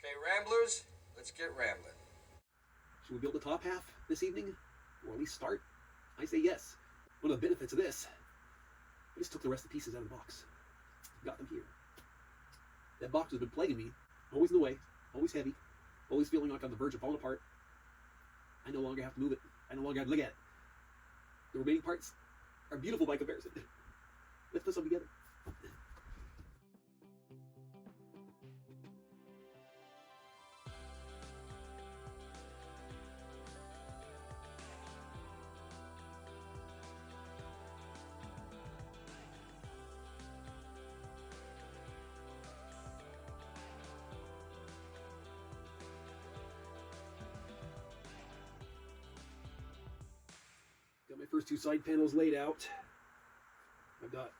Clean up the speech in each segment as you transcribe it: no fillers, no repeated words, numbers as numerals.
Okay, Ramblers, let's get rambling. Should we build the top half this evening? Or at least start? I say yes. One of the benefits of this, I just took the rest of the pieces out of the box. Got them here. That box has been plaguing me, always in the way, always heavy, always feeling like on the verge of falling apart. I no longer have to move it. I no longer have to look at it. The remaining parts are beautiful by comparison. Let's put some together. Got my first two side panels laid out. I've got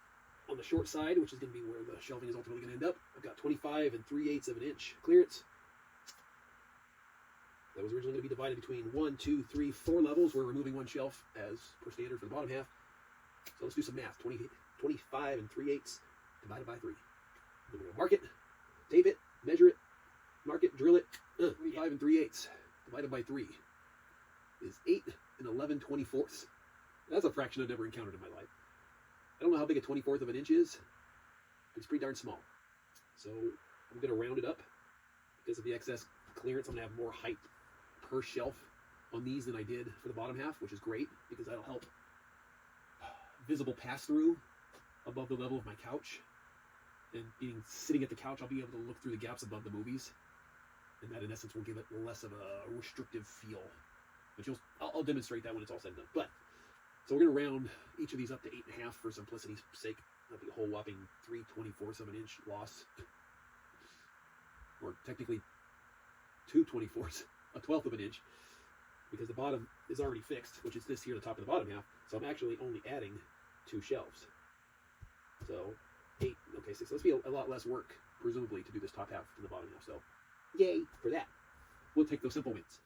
on the short side, which is going to be where the shelving is ultimately going to end up, I've got 25 3/8 of an inch clearance. That was originally going to be divided between 1, 2, 3, 4 levels. We're removing one shelf as per standard for the bottom half. So let's do some math. 25 3/8 divided by 3. Then we're going to mark it, tape it, measure it, mark it, drill it. 25 3/8 divided by 3 is 8 11/24. That's a fraction I've never encountered in my life. I don't know how big a 24th of an inch is. It's pretty darn small. So I'm going to round it up. Because of the excess clearance, I'm going to have more height per shelf on these than I did for the bottom half, which is great because that'll help visible pass-through above the level of my couch. And sitting at the couch, I'll be able to look through the gaps above the movies. And that, in essence, will give it less of a restrictive feel. Which I'll demonstrate that when it's all said and done. So we're going to round each of these up to 8.5 for simplicity's sake. That'll be a whole whopping 3/24 of an inch loss. Or technically 2/24, a 1/12 of an inch. Because the bottom is already fixed, which is this here, the top of the bottom half. So I'm actually only adding 2 shelves. So 8, okay, 6. So let's be a lot less work, presumably, to do this top half than the bottom half. So yay for that. We'll take those simple wins.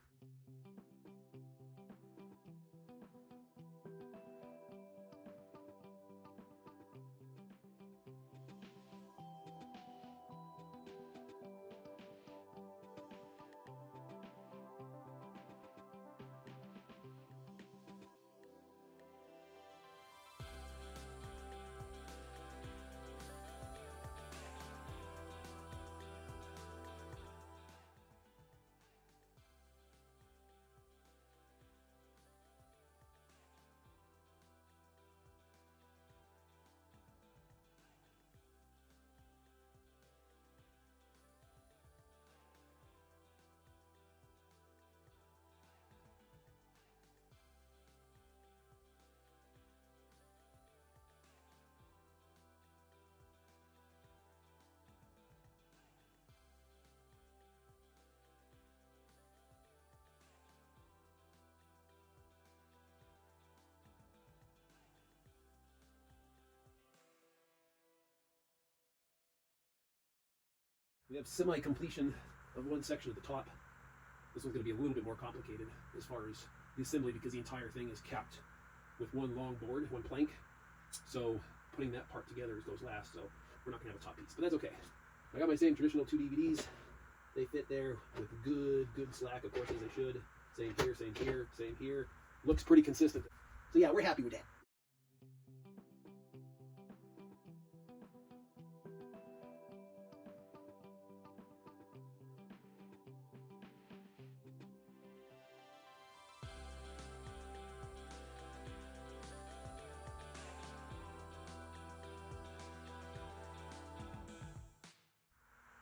We have semi-completion of one section at the top. This one's going to be a little bit more complicated as far as the assembly because the entire thing is capped with one long board, one plank. So putting that part together goes last, so we're not going to have a top piece, but that's okay. I got my same traditional 2 DVDs. They fit there with good slack, of course, as they should. Same here, same here, same here. Looks pretty consistent. So yeah, we're happy with that.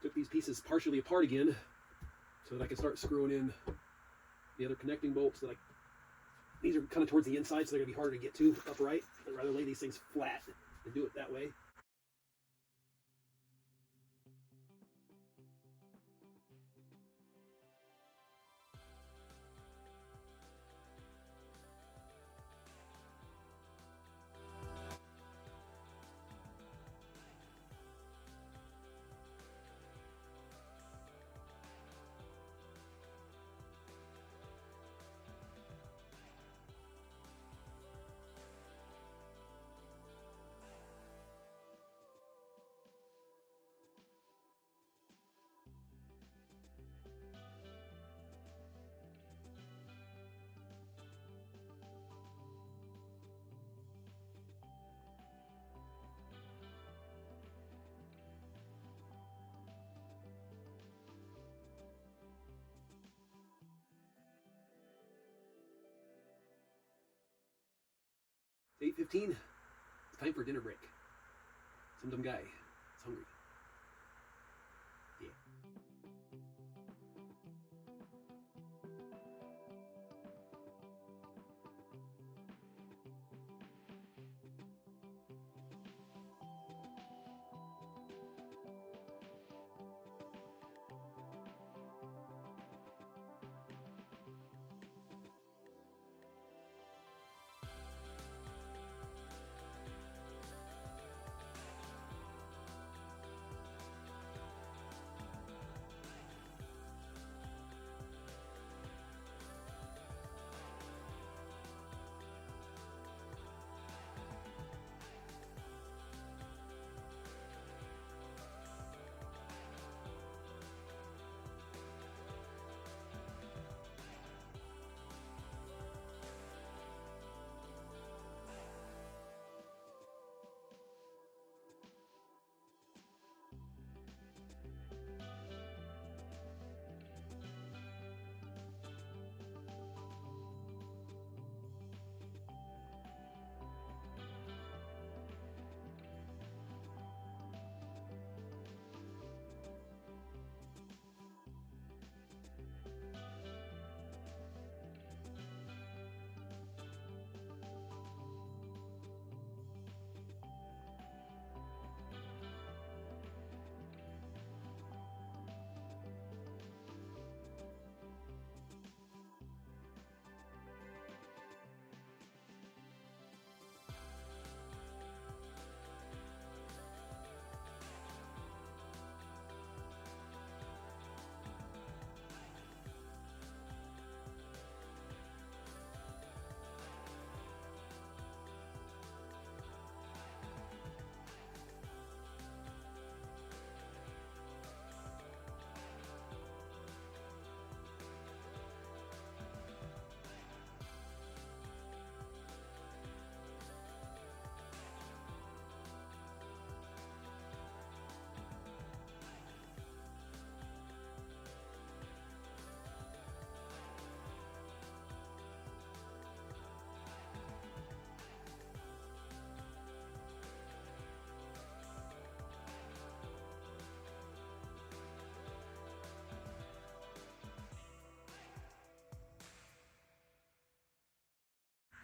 Took these pieces partially apart again so that I can start screwing in the other connecting bolts. These are kind of towards the inside, so they're going to be harder to get to upright. I'd rather lay these things flat and do it that way. 8:15. It's time for dinner break. Some dumb guy is hungry. Yeah.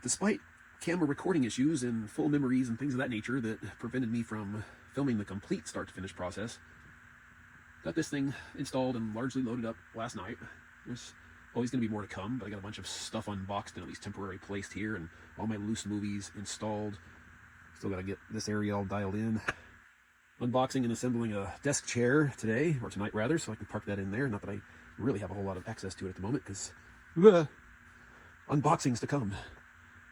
Despite camera recording issues and full memories and things of that nature that prevented me from filming the complete start to finish process, got this thing installed and largely loaded up last night. There's always going to be more to come, but I got a bunch of stuff unboxed and at least temporarily placed here, and all my loose movies installed. Still got to get this area all dialed in. Unboxing and assembling a desk chair today, or tonight rather, so I can park that in there. Not that I really have a whole lot of access to it at the moment, because unboxings to come.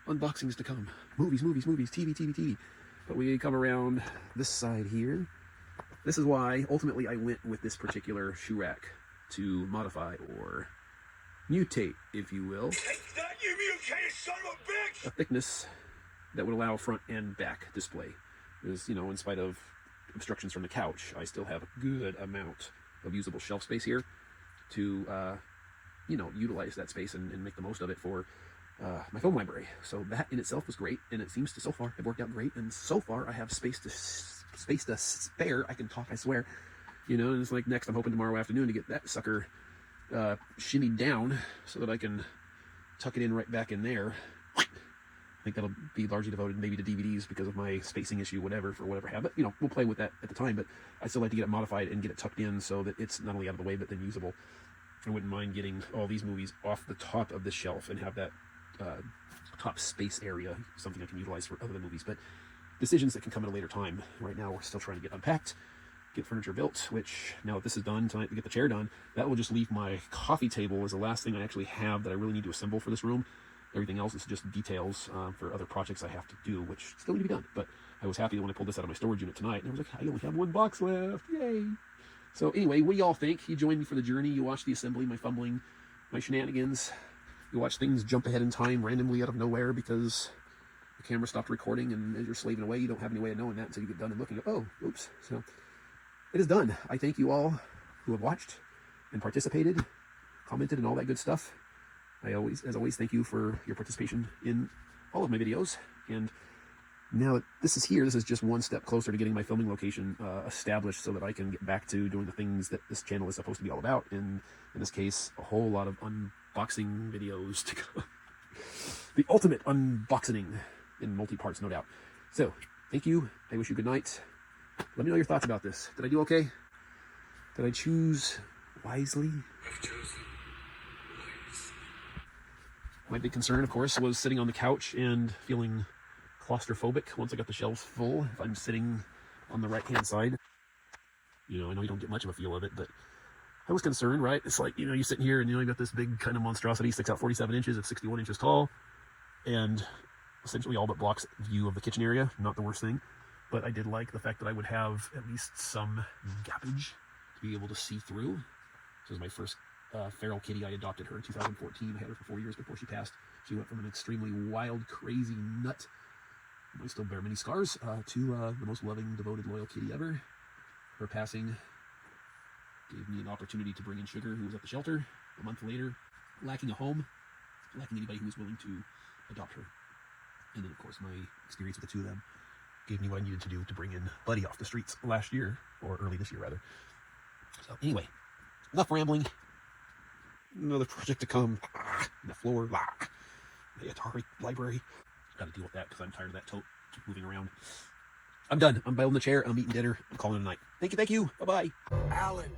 Unboxings to come. Movies, TV. But we come around this side here. This is why, ultimately, I went with this particular shoe rack to modify or mutate, if you will. Take that, you mutated son of a bitch! A thickness that would allow front and back display. Because, you know, in spite of obstructions from the couch, I still have a good amount of usable shelf space here to, you know, utilize that space and make the most of it for my film library. So that in itself was great, and it seems to so far have worked out great. And so far, I have space to spare. I can talk, I swear. You know, and it's like next, I'm hoping tomorrow afternoon to get that sucker shimmied down so that I can tuck it in right back in there. I think that'll be largely devoted maybe to DVDs because of my spacing issue, whatever, for whatever habit. You know, we'll play with that at the time, but I still like to get it modified and get it tucked in so that it's not only out of the way, but then usable. I wouldn't mind getting all these movies off the top of the shelf and have that top space area, something I can utilize for other movies, but decisions that can come at a later time. Right now, we're still trying to get unpacked, get furniture built, which now that this is done, tonight we get the chair done, that will just leave my coffee table as the last thing I actually have that I really need to assemble for this room. Everything else is just details for other projects I have to do, which still need to be done. But I was happy that when I pulled this out of my storage unit tonight, and I was like, I only have one box left, yay! So anyway, what do y'all think? You joined me for the journey, you watched the assembly, my fumbling, my shenanigans. You watch things jump ahead in time randomly out of nowhere because the camera stopped recording, and as you're slaving away, you don't have any way of knowing that until you get done and looking at, oh, oops. So it is done. I thank you all who have watched and participated, commented, and all that good stuff. As always, thank you for your participation in all of my videos. And Now that this is here, this is just one step closer to getting my filming location established so that I can get back to doing the things that this channel is supposed to be all about. And in this case, a whole lot of unboxing videos to go. The ultimate unboxing in multi-parts, no doubt. So, thank you. I wish you good night. Let me know your thoughts about this. Did I do okay? Did I choose wisely? I've chosen wisely. My big concern, of course, was sitting on the couch and feeling claustrophobic once I got the shelves full. If I'm sitting on the right-hand side, I know you don't get much of a feel of it, but I was concerned, right? It's like, you're sitting here and you got this big kind of monstrosity, sticks out 47 inches, it's 61 inches tall, and essentially all but blocks view of the kitchen area. Not the worst thing, but I did like the fact that I would have at least some gappage to be able to see through. This was my first feral kitty. I adopted her in 2014. I had her for 4 years before she passed. She went from an extremely wild, crazy nut, I still bear many scars, to the most loving, devoted, loyal kitty ever. Her passing gave me an opportunity to bring in Sugar, who was at the shelter a month later, lacking a home, lacking anybody who was willing to adopt her. And then, of course, my experience with the two of them gave me what I needed to do to bring in Buddy off the streets last year, or early this year, rather. So, anyway, enough rambling. Another project to come. The floor. The Atari library. Got to deal with that because I'm tired of that tote keep moving around. I'm done. I'm building the chair. I'm eating dinner. I'm calling it a night. Thank you. Bye-bye. Alan.